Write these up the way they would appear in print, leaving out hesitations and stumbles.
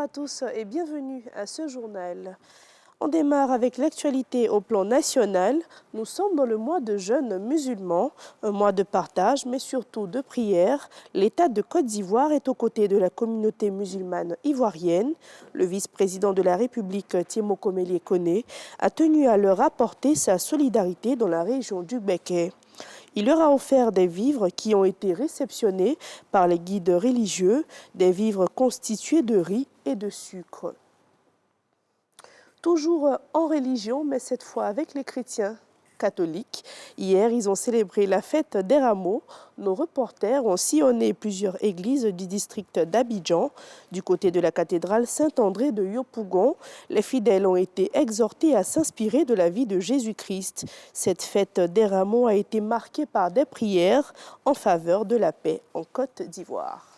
à tous et bienvenue à ce journal. On démarre avec l'actualité au plan national. Nous sommes dans le mois de jeûne musulman, un mois de partage mais surtout de prière. L'État de Côte d'Ivoire est aux côtés de la communauté musulmane ivoirienne. Le vice-président de la République, Thiemo Komélé Koné, a tenu à leur apporter sa solidarité dans la région du Béké. Il leur a offert des vivres qui ont été réceptionnés par les guides religieux, des vivres constitués de riz et de sucre. Toujours en religion, mais cette fois avec les chrétiens catholiques. Hier, ils ont célébré la fête des rameaux. Nos reporters ont sillonné plusieurs églises du district d'Abidjan. Du côté de la cathédrale Saint-André de Yopougon, les fidèles ont été exhortés à s'inspirer de la vie de Jésus-Christ. Cette fête des rameaux a été marquée par des prières en faveur de la paix en Côte d'Ivoire.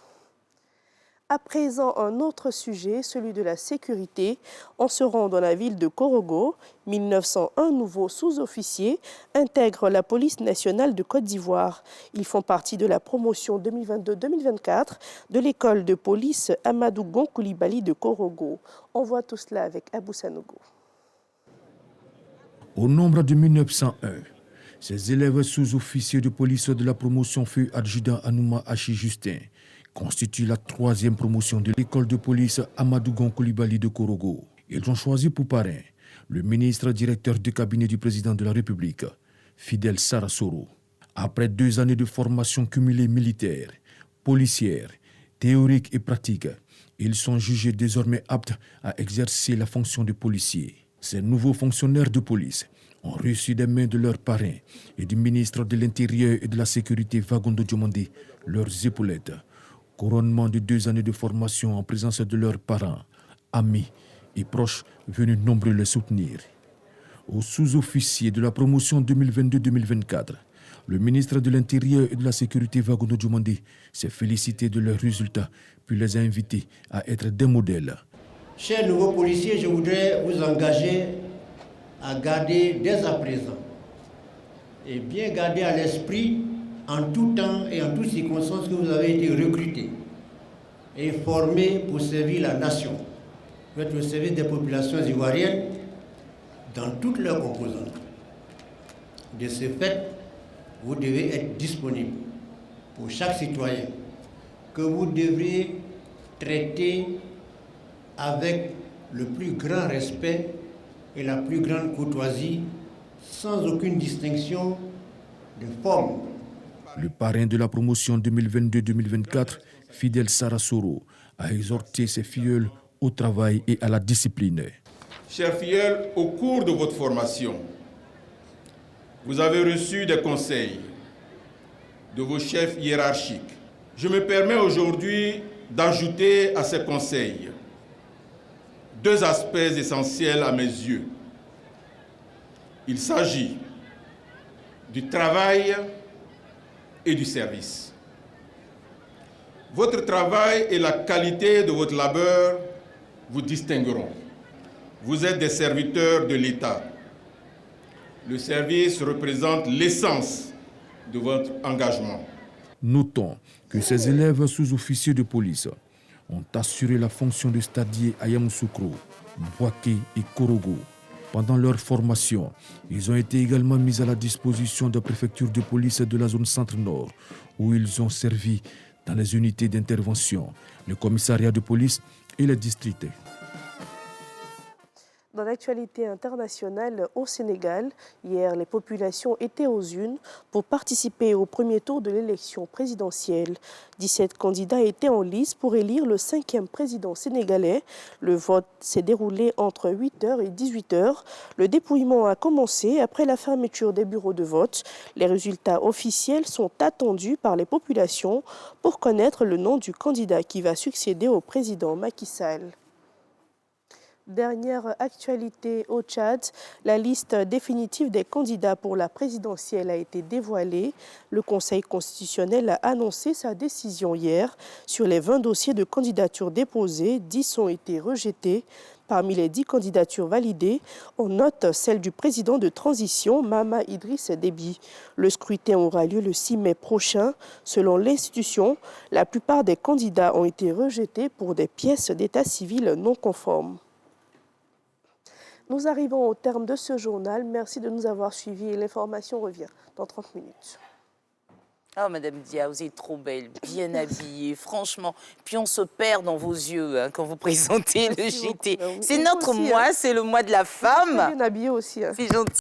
À présent, un autre sujet, celui de la sécurité. On se rend dans la ville de Korogo. 1901 nouveaux sous-officiers intègrent la police nationale de Côte d'Ivoire. Ils font partie de la promotion 2022-2024 de l'école de police Amadou Gon Coulibaly de Korogo. On voit tout cela avec Abou Sanogo. Au nombre de 1901, ces élèves sous-officiers de police de la promotion feu adjudant Anouma Hachi Justin constitue la troisième promotion de l'école de police Amadou Gon Coulibaly de Korogo. Ils ont choisi pour parrain le ministre directeur du cabinet du président de la République, Fidel Sarasoro. Après 2 années de formation cumulée militaire, policière, théorique et pratique, ils sont jugés désormais aptes à exercer la fonction de policier. Ces nouveaux fonctionnaires de police ont reçu des mains de leurs parrains et du ministre de l'Intérieur et de la Sécurité Fagondo Diomandé leurs épaulettes. Couronnement de 2 années de formation en présence de leurs parents, amis et proches venus nombreux les soutenir. Aux sous-officiers de la promotion 2022-2024, le ministre de l'Intérieur et de la Sécurité Fagondo Diomandé s'est félicité de leurs résultats puis les a invités à être des modèles. Chers nouveaux policiers, je voudrais vous engager à garder dès à présent et bien garder à l'esprit en tout temps et en toutes circonstances que vous avez été recrutés et formés pour servir la nation, pour être au service des populations ivoiriennes dans toutes leurs composantes. De ce fait, vous devez être disponible pour chaque citoyen que vous devrez traiter avec le plus grand respect et la plus grande courtoisie, sans aucune distinction de forme. Le parrain de la promotion 2022-2024, Fidel Sarasoro, a exhorté ses filleuls au travail et à la discipline. Chers filleuls, au cours de votre formation, vous avez reçu des conseils de vos chefs hiérarchiques. Je me permets aujourd'hui d'ajouter à ces conseils 2 aspects essentiels à mes yeux. Il s'agit du travail et du service. Votre travail et la qualité de votre labeur vous distingueront. Vous êtes des serviteurs de l'État. Le service représente l'essence de votre engagement. Notons que ces élèves sous-officiers de police ont assuré la fonction de stadier à Yamoussoukro, Bouaké et Korogo. Pendant leur formation, ils ont été également mis à la disposition de la préfecture de police de la zone centre-nord, où ils ont servi dans les unités d'intervention, le commissariat de police et les districts. Dans l'actualité internationale au Sénégal, hier, les populations étaient aux urnes pour participer au premier tour de l'élection présidentielle. 17 candidats étaient en lice pour élire le 5e président sénégalais. Le vote s'est déroulé entre 8h et 18h. Le dépouillement a commencé après la fermeture des bureaux de vote. Les résultats officiels sont attendus par les populations pour connaître le nom du candidat qui va succéder au président Macky Sall. Dernière actualité au Tchad, la liste définitive des candidats pour la présidentielle a été dévoilée. Le Conseil constitutionnel a annoncé sa décision hier. Sur les 20 dossiers de candidature déposés, 10 ont été rejetés. Parmi les 10 candidatures validées, on note celle du président de transition, Mama Idriss Déby. Le scrutin aura lieu le 6 mai prochain. Selon l'institution, la plupart des candidats ont été rejetés pour des pièces d'état civil non conformes. Nous arrivons au terme de ce journal. Merci de nous avoir suivis. L'information revient dans 30 minutes. Oh, Madame Dia, vous êtes trop belle, bien habillée, franchement. Puis on se perd dans vos yeux hein, quand vous présentez le JT. C'est notre mois, c'est le mois de la femme. Bien habillée aussi. C'est gentil.